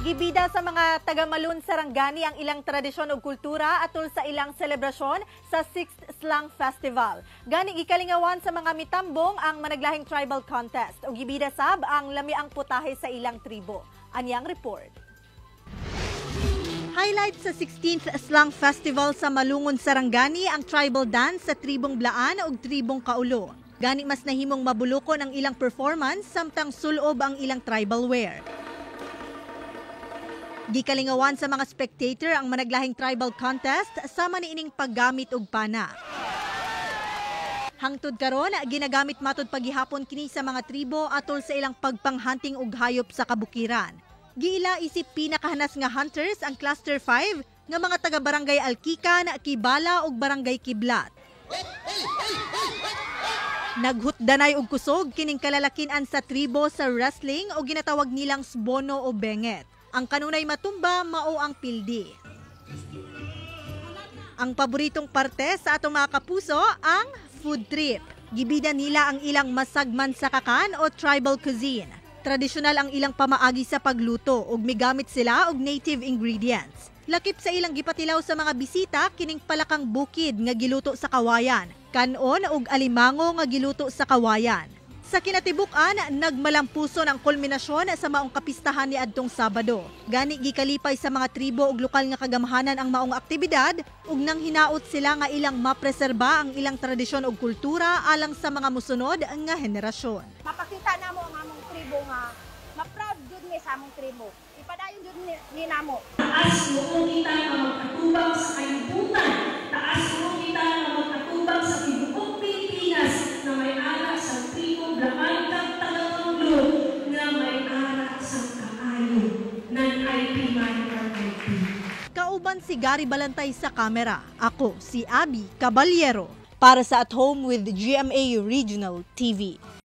Gibida sa mga taga-Malun Sarangani ang ilang tradisyon o kultura atol sa ilang selebrasyon sa 6th Slang Festival. Ganing ikalingawan sa mga mitambong ang managlahing tribal contest o gibida sab ang lamiang putahe sa ilang tribo. Anyang report. Highlight sa 16th Slang Festival sa Malungon Sarangani ang tribal dance sa tribong Blaan o tribong Kaulo. Gani mas nahimong mabulukon ang ilang performance samtang sulob ang ilang tribal wear. Gikalingawan sa mga spectator ang managlahing tribal contest sama niining paggamit og pana. Hangtod karon ginagamit matud paghihapon kini sa mga tribo atol sa ilang pagpanghunting og hayop sa kabukiran. Giila isip pinakahanas nga hunters ang Cluster 5 nga mga taga-barangay Alkikan, Kibala ug Barangay Kiblat. Naghutdanay og kusog kining kalalakin-an sa tribo sa wrestling o ginatawag nilang sbono o benget. Ang kanunay matumba mao ang pildi. Ang paboritong parte sa atong mga kapuso ang food trip. Gibida nila ang ilang masagman sa kakan o tribal cuisine. Tradisyonal ang ilang pamaagi sa pagluto ug migamit sila og native ingredients. Lakip sa ilang gipatilaw sa mga bisita kining palakang bukid nga giluto sa kawayan, kanon ug alimango nga giluto sa kawayan. Sa kinatibuk-an, nagmalampuson ang kulminasyon sa maong kapistahan ni adtong Sabado. Gani gikalipay sa mga tribo ug lokal nga kagamhanan ang maong aktibidad ug nang hinaot sila nga ilang mapreserba ang ilang tradisyon ug kultura alang sa mga musunod nga henerasyon. Mapakita namo ang among tribo nga ma-proud jud ni sa among tribo. Ipadayon jud ni namo. Taas mo kita nga magkatubang sa kalibutan. Taas mo kita nga magkatubang sa tibuok Pilipinas na may ara sa tribo Blaan kag Taga-Kaulo nga may ara sa kaayo nan IP man RIP. Kauban si Gary Balantay sa kamera. Ako si Abby Caballero para sa At Home with GMA Regional TV.